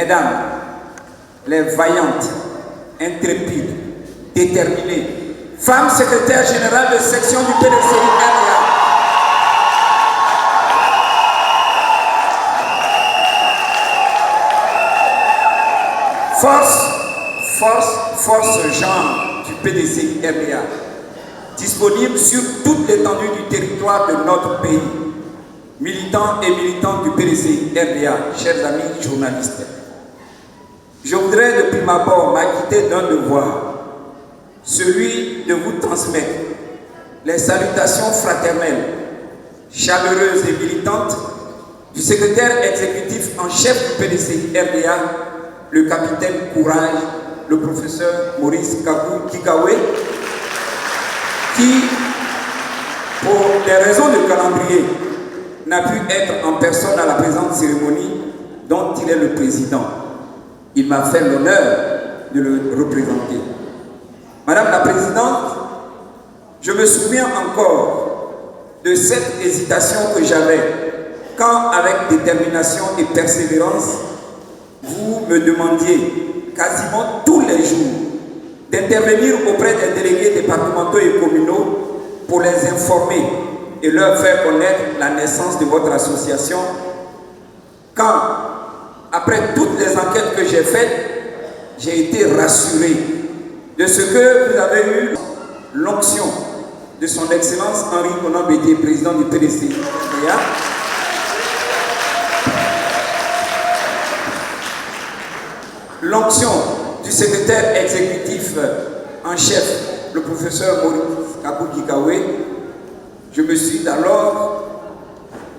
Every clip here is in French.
mesdames, les vaillantes, intrépides, déterminées, femmes secrétaires générales de section du PDCI-RDA, force genre du PDCI-RDA, disponible sur toute l'étendue du territoire de notre pays, militants et militantes du PDCI-RDA, chers amis journalistes. Je voudrais de prime abord m'acquitter d'un devoir, celui de vous transmettre les salutations fraternelles, chaleureuses et militantes du secrétaire exécutif en chef du PDCI-RDA, le capitaine Courage, le professeur Maurice Kikawe, qui, pour des raisons de calendrier, n'a pu être en personne à la présente cérémonie dont il est le président. Il m'a fait l'honneur de le représenter. Madame la Présidente, je me souviens encore de cette hésitation que j'avais quand, avec détermination et persévérance, vous me demandiez quasiment tous les jours d'intervenir auprès des délégués départementaux et communaux pour les informer et leur faire connaître la naissance de votre association. Quand, après toutes les enquêtes que j'ai faites, j'ai été rassuré de ce que vous avez eu l'onction de son Excellence Henri Konan Bédié, président du PDCI-RDA, l'onction du secrétaire exécutif en chef, le professeur Maurice Kikawe. Je me suis alors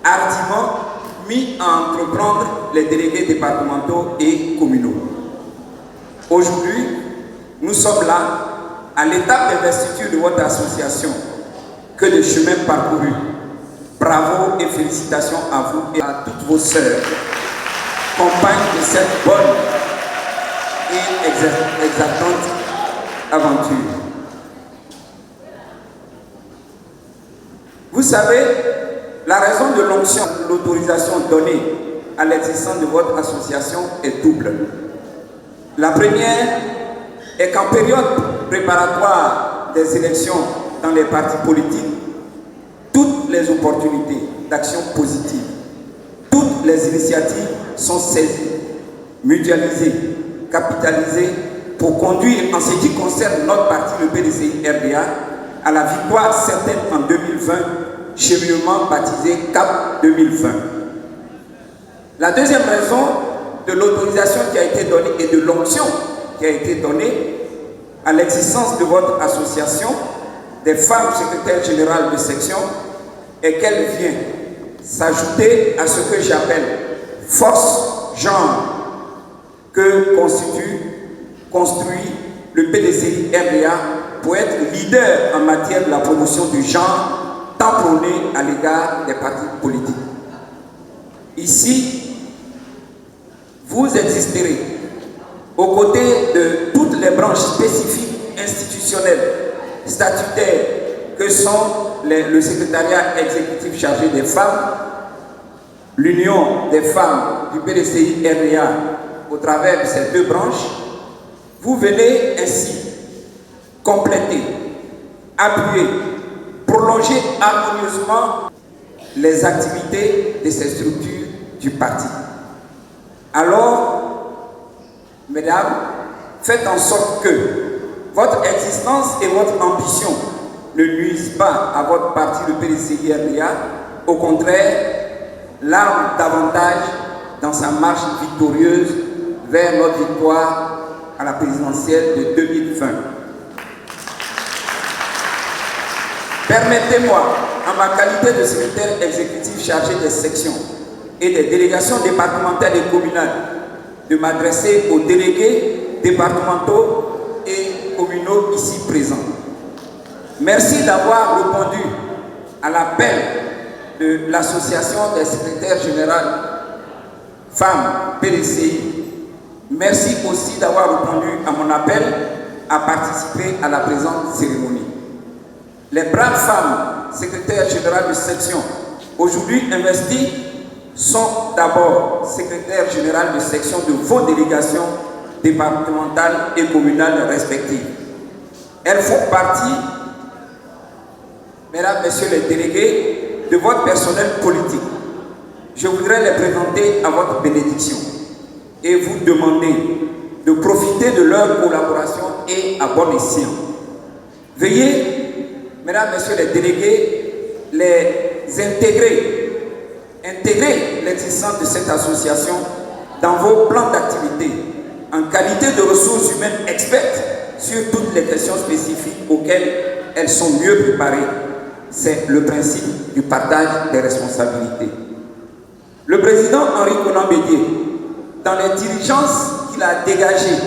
hardiment mis à entreprendre les délégués départementaux et communaux. Aujourd'hui, nous sommes là, à l'étape d'investiture de votre association. Que de chemin parcouru. Bravo et félicitations à vous et à toutes vos sœurs, compagnes de cette bonne et exaltante aventure. Vous savez, la raison de l'onction, de l'autorisation donnée à l'existence de votre association est double. La première est qu'en période préparatoire des élections dans les partis politiques, toutes les opportunités d'action positive, toutes les initiatives sont saisies, mutualisées, capitalisées pour conduire en ce qui concerne notre parti, le PDCI-RDA, à la victoire certaine en 2020, cheminement baptisé CAP 2020. La deuxième raison de l'autorisation qui a été donnée et de l'onction qui a été donnée à l'existence de votre association des femmes secrétaires générales de section est qu'elle vient s'ajouter à ce que j'appelle force genre que construit le PDCI-RDA pour être leader en matière de la promotion du genre tant prôné à l'égard des partis politiques. Ici, vous existerez aux côtés de toutes les branches spécifiques institutionnelles, statutaires, que sont le secrétariat exécutif chargé des femmes, l'union des femmes du PDCI-RDA au travers de ces deux branches. Vous venez ainsi compléter, appuyer, prolonger harmonieusement les activités de ces structures du parti. Alors, mesdames, faites en sorte que votre existence et votre ambition ne nuisent pas à votre parti, le PDCI-RDA. Au contraire, l'arme davantage dans sa marche victorieuse vers notre victoire à la présidentielle de 2020. Permettez-moi, en ma qualité de secrétaire exécutif chargé des sections et des délégations départementales et communales, de m'adresser aux délégués départementaux et communaux ici présents. Merci d'avoir répondu à l'appel de l'association des secrétaires générales femmes PDCI. Merci aussi d'avoir répondu à mon appel à participer à la présente cérémonie. Les braves femmes secrétaires générales de section, aujourd'hui investies sont d'abord secrétaires généraux de section de vos délégations départementales et communales respectives. Elles font partie, mesdames, messieurs les délégués, de votre personnel politique. Je voudrais les présenter à votre bénédiction et vous demander de profiter de leur collaboration et à bon escient. Veuillez, mesdames, messieurs les délégués, les intégrer l'existence de cette association dans vos plans d'activité en qualité de ressources humaines expertes sur toutes les questions spécifiques auxquelles elles sont mieux préparées. C'est le principe du partage des responsabilités. Le président Henri Konan Bédié, dans les diligences qu'il a dégagées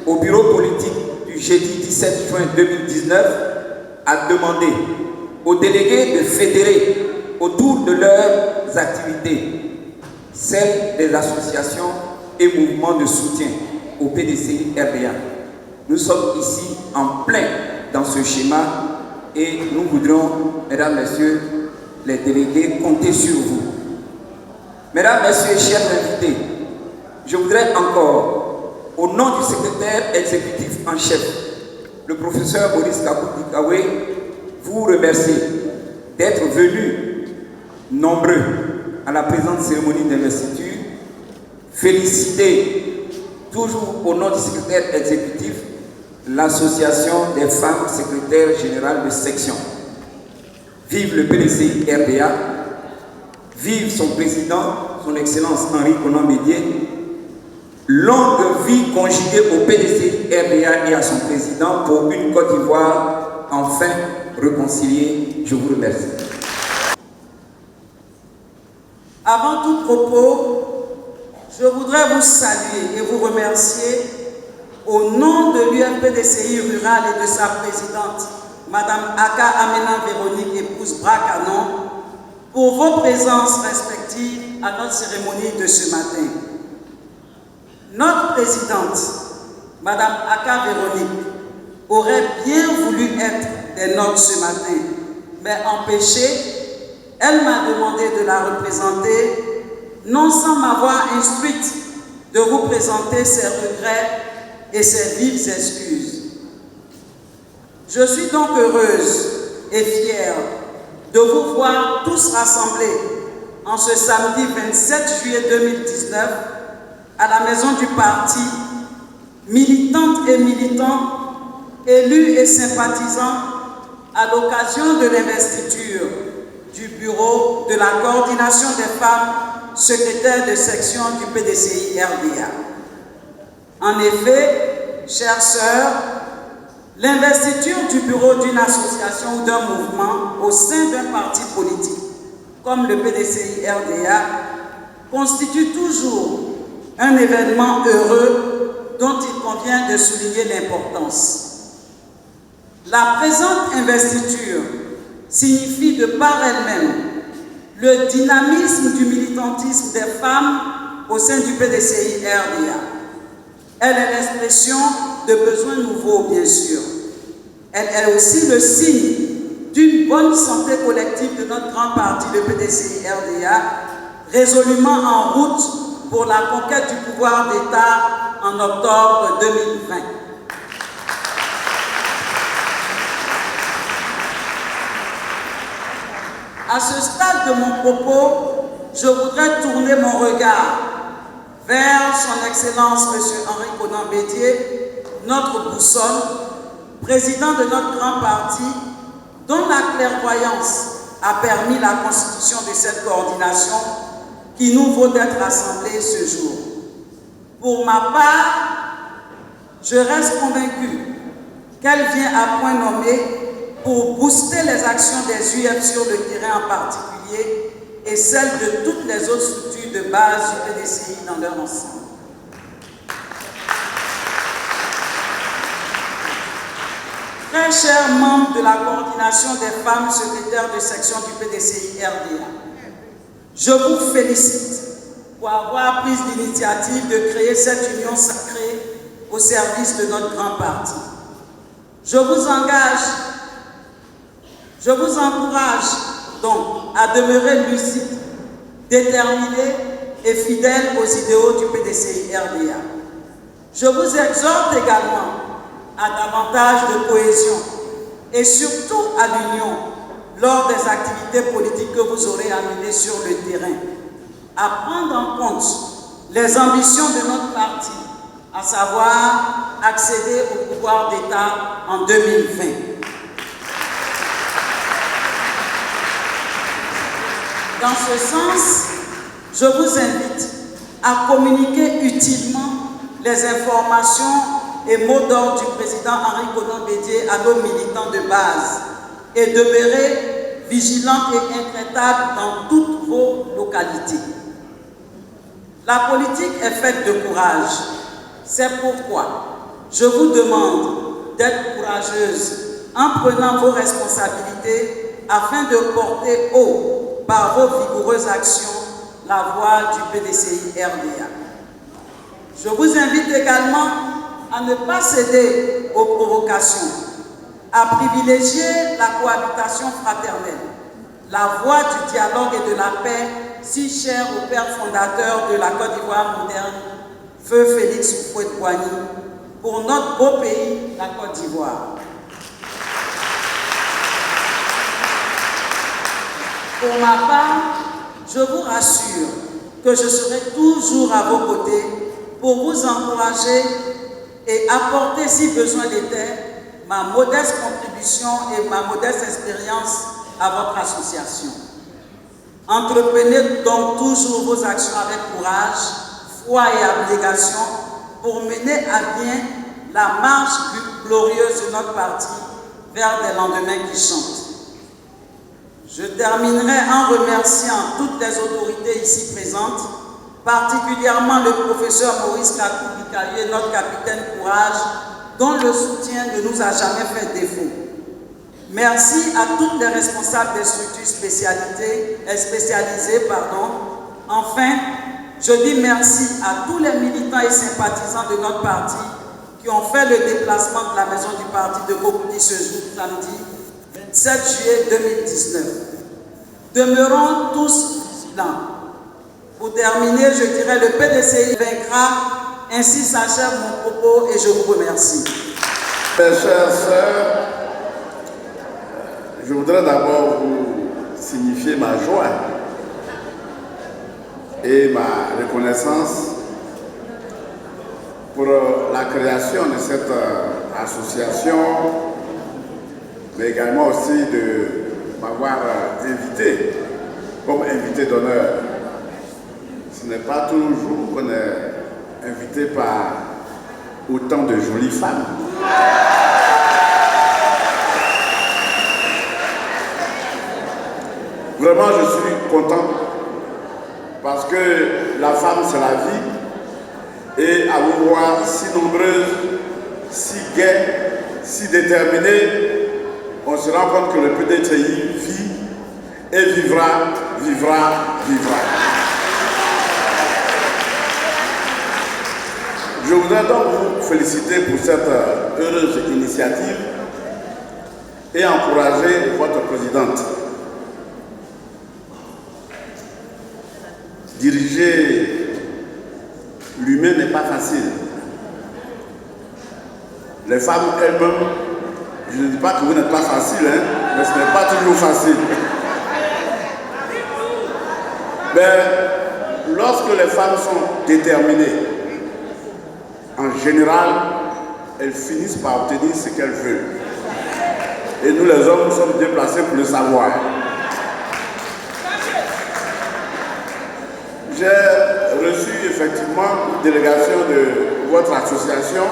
au bureau politique du jeudi 17 juin 2019, a demandé aux délégués de fédérer autour de leurs activités celles des associations et mouvements de soutien au PDCI RDA. Nous sommes ici en plein dans ce schéma et nous voudrons, mesdames, messieurs les délégués, compter sur vous. Mesdames, messieurs, chers invités, je voudrais encore, au nom du secrétaire exécutif en chef, le professeur Maurice Kakou-Dikawé, vous remercier d'être venus nombreux à la présente cérémonie d'investiture. Féliciter, toujours au nom du secrétaire exécutif, l'association des femmes secrétaires générales de section. Vive le PDCI RDA, vive son président, son excellence Henri Konan Bédié. Longue vie conjuguée au PDCI RDA et à son président pour une Côte d'Ivoire enfin réconciliée. Je vous remercie. Avant tout propos, je voudrais vous saluer et vous remercier au nom de l'UFPDCI rural et de sa présidente, Madame Aka Amena Véronique, épouse Bracanon, pour vos présences respectives à notre cérémonie de ce matin. Notre présidente, Madame Aka Véronique, aurait bien voulu être des nôtres ce matin, mais empêchée, elle m'a demandé de la représenter, non sans m'avoir instruite de vous présenter ses regrets et ses vives excuses. Je suis donc heureuse et fière de vous voir tous rassemblés en ce samedi 27 juillet 2019 à la maison du parti, militantes et militants, élus et sympathisants à l'occasion de l'investiture du bureau de la coordination des femmes secrétaires de section du PDCI RDA. En effet, chères sœurs, l'investiture du bureau d'une association ou d'un mouvement au sein d'un parti politique, comme le PDCI RDA, constitue toujours un événement heureux dont il convient de souligner l'importance. La présente investiture signifie de par elle-même le dynamisme du militantisme des femmes au sein du PDCI RDA. Elle est l'expression de besoins nouveaux, bien sûr. Elle est aussi le signe d'une bonne santé collective de notre grand parti, le PDCI RDA, résolument en route pour la conquête du pouvoir d'État en octobre 2020. À ce stade de mon propos, je voudrais tourner mon regard vers son Excellence M. Henri Konan Bédié, notre boussole, président de notre grand parti, dont la clairvoyance a permis la constitution de cette coordination qui nous vaut d'être rassemblés ce jour. Pour ma part, je reste convaincu qu'elle vient à point nommé pour booster les actions des UF sur le terrain en particulier et celles de toutes les autres structures de base du PDCI dans leur ensemble. Très chers membres de la coordination des femmes secrétaires de section du PDCI RDA, je vous félicite pour avoir pris l'initiative de créer cette union sacrée au service de notre grand parti. Je vous encourage donc à demeurer lucide déterminée et fidèle aux idéaux du PDCI-RDA. Je vous exhorte également à davantage de cohésion et surtout à l'union lors des activités politiques que vous aurez à mener sur le terrain, à prendre en compte les ambitions de notre parti, à savoir accéder au pouvoir d'État en 2020. Dans ce sens, je vous invite à communiquer utilement les informations et mots d'ordre du président Henri Konan Bédié à nos militants de base et demeurer vigilants et intraitables dans toutes vos localités. La politique est faite de courage. C'est pourquoi je vous demande d'être courageuse en prenant vos responsabilités afin de porter haut par vos vigoureuses actions la voix du PDCI-RDA. Je vous invite également à ne pas céder aux provocations, à privilégier la cohabitation fraternelle, la voie du dialogue et de la paix si chère au père fondateur de la Côte d'Ivoire moderne, Feu Félix Houphouët-Boigny, pour notre beau pays, la Côte d'Ivoire. Pour ma part, je vous rassure que je serai toujours à vos côtés pour vous encourager et apporter, si besoin l'était, ma modeste contribution et ma modeste expérience à votre association. Entreprenez donc toujours vos actions avec courage, foi et abnégation pour mener à bien la marche glorieuse de notre parti vers des lendemains qui chantent. Je terminerai en remerciant toutes les autorités ici présentes, particulièrement le professeur Maurice Kakou-Bikalié, notre capitaine courage, dont le soutien ne nous a jamais fait défaut. Merci à toutes les responsables des structures spécialisées. Enfin, je dis merci à tous les militants et sympathisants de notre parti qui ont fait le déplacement de la maison du parti de Cocody ce jour, samedi 27 juillet 2019. Demeurons tous vigilants. Pour terminer, je dirais le PDCI vaincra. Ainsi s'achève mon propos et je vous remercie. Mes chères sœurs, je voudrais d'abord vous signifier ma joie et ma reconnaissance pour la création de cette association, mais également aussi de m'avoir invité comme invité d'honneur. Ce n'est pas toujours qu'on est invité par autant de jolies femmes. Vraiment, je suis content parce que la femme, c'est la vie. Et à vous voir si nombreuses, si gaies, si déterminées, on se rend compte que le PDCI vit et vivra, vivra, vivra. Je voudrais donc vous féliciter pour cette heureuse initiative et encourager votre présidente. Diriger l'humain n'est pas facile. Les femmes elles-mêmes, je ne dis pas que vous n'êtes pas facile, hein, mais ce n'est pas toujours facile. Mais lorsque les femmes sont déterminées, en général, elles finissent par obtenir ce qu'elles veulent. Et nous les hommes, nous sommes bien placés pour le savoir. J'ai reçu effectivement une délégation de votre association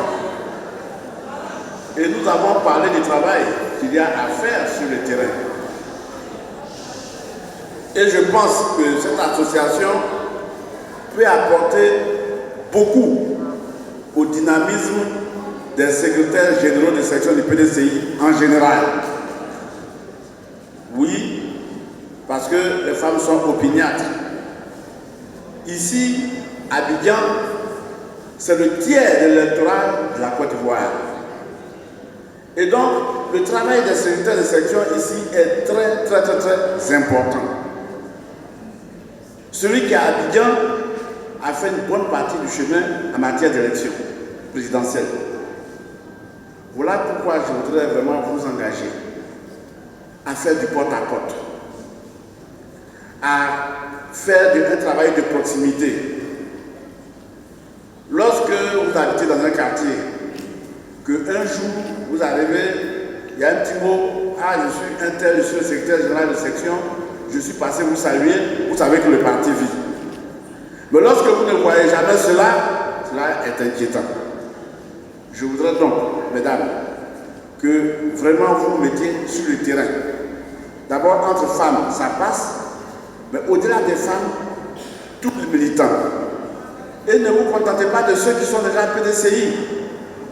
et nous avons parlé du travail qu'il y a à faire sur le terrain. Et je pense que cette association peut apporter beaucoup au dynamisme des secrétaires généraux de section du PDCI en général. Oui, parce que les femmes sont opiniâtres. Ici, à Abidjan, c'est le tiers de l'électorat de la Côte d'Ivoire. Et donc, le travail des secrétaires de section ici est très important. Celui qui à Abidjan a fait une bonne partie du chemin en matière d'élection présidentielle. Voilà pourquoi je voudrais vraiment vous engager à faire du porte-à-porte, à faire un travail de proximité. Lorsque vous habitez dans un quartier, qu'un jour vous arrivez, il y a un petit mot, ah je suis un tel, je suis le secrétaire général de section, je suis passé vous saluer, vous savez que le parti vit. Mais lorsque vous ne voyez jamais cela, cela est inquiétant. Je voudrais donc, mesdames, que vraiment vous vous mettiez sur le terrain. D'abord, entre femmes, ça passe, mais au-delà des femmes, tous les militants. Et ne vous contentez pas de ceux qui sont déjà PDCI.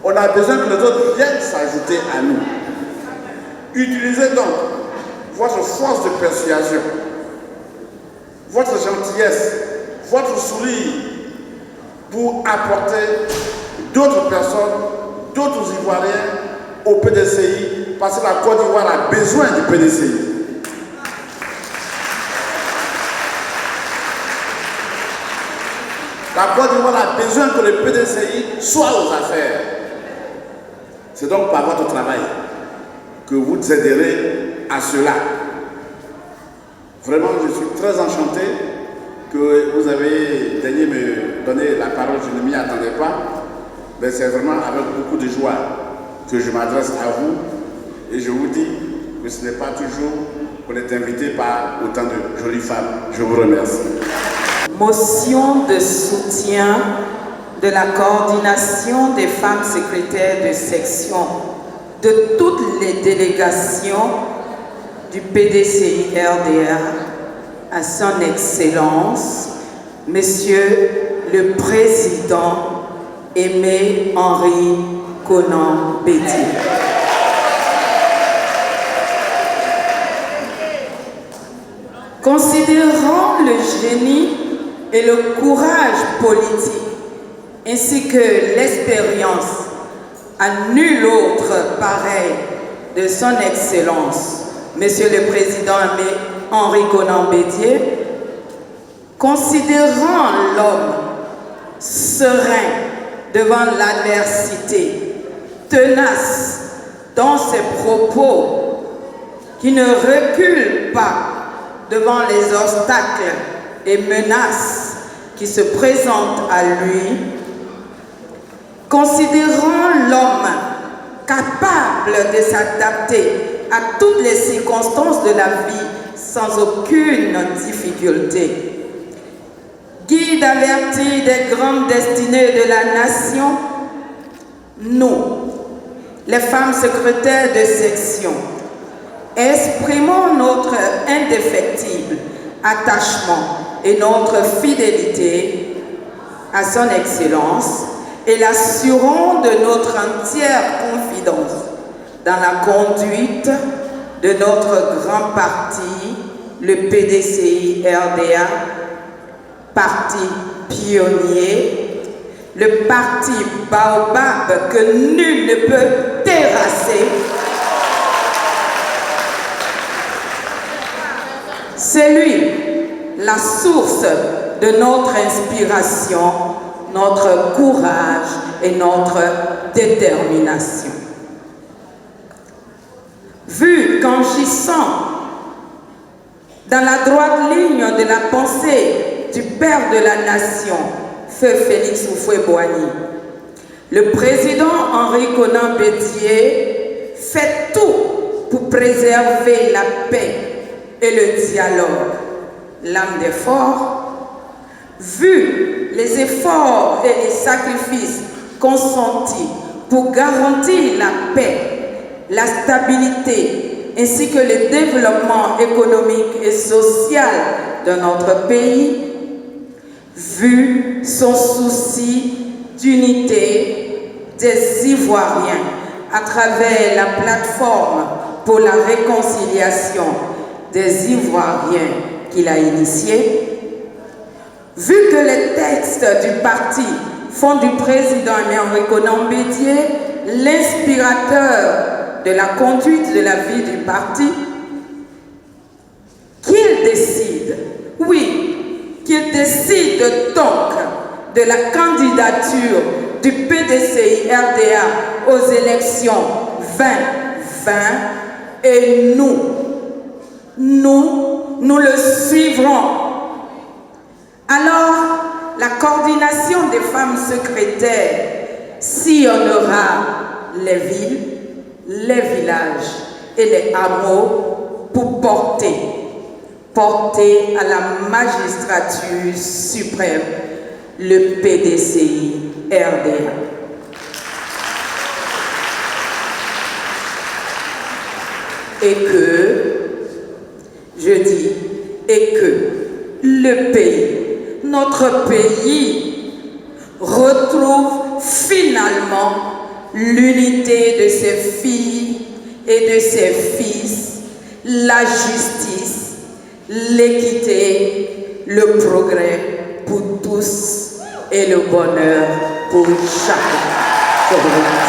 On a besoin que les autres viennent s'ajouter à nous. Utilisez donc votre force de persuasion, votre gentillesse, votre sourire pour apporter d'autres personnes, d'autres Ivoiriens au PDCI, parce que la Côte d'Ivoire a besoin du PDCI. La Côte d'Ivoire a besoin que le PDCI soit aux affaires. C'est donc par votre travail que vous aiderez à cela. Vraiment, je suis très enchanté que vous avez daigné me donner la parole, je ne m'y attendais pas. Mais c'est vraiment avec beaucoup de joie que je m'adresse à vous. Et je vous dis que ce n'est pas toujours qu'on est invité par autant de jolies femmes. Je vous remercie. Motion de soutien de la coordination des femmes secrétaires de section de toutes les délégations du PDCI RDA à son Excellence, Monsieur le Président Aimé Henri Konan Bédié. Considérant le génie et le courage politique, ainsi que l'expérience à nul autre pareil de son Excellence, Monsieur le Président Henri Konan Bédié, considérant l'homme serein devant l'adversité, tenace dans ses propos, qui ne recule pas devant les obstacles et menaces qui se présentent à lui, considérant l'homme capable de s'adapter à toutes les circonstances de la vie sans aucune difficulté, guide averti des grandes destinées de la nation, nous, les femmes secrétaires de section, exprimons notre indéfectible attachement et notre fidélité à son Excellence et l'assurons de notre entière confidence dans la conduite de notre grand parti, le PDCI RDA, parti pionnier, le parti Baobab que nul ne peut terrasser. C'est lui, la source de notre inspiration, notre courage et notre détermination. Vu qu'agissant dans la droite ligne de la pensée du père de la nation, Feu Félix Houphouët-Boigny, le président Henri Konan Bédié fait tout pour préserver la paix et le dialogue, l'âme des forts, vu les efforts et les sacrifices consentis pour garantir la paix, la stabilité ainsi que le développement économique et social de notre pays, vu son souci d'unité des Ivoiriens à travers la plateforme pour la réconciliation des Ivoiriens qu'il a initié, vu que les textes du parti font du président Henri Konan Bédié l'inspirateur de la conduite de la vie du parti, qu'il décide, oui, qu'il décide donc de la candidature du PDCI-RDA aux élections 2020 et nous le suivrons. Alors, la coordination des femmes secrétaires sillonnera les villes, les villages et les hameaux pour porter à la magistrature suprême le PDCI-RDA. Et que le pays, notre pays, retrouve finalement l'unité de ses filles et de ses fils, la justice, l'équité, le progrès pour tous et le bonheur pour chacun.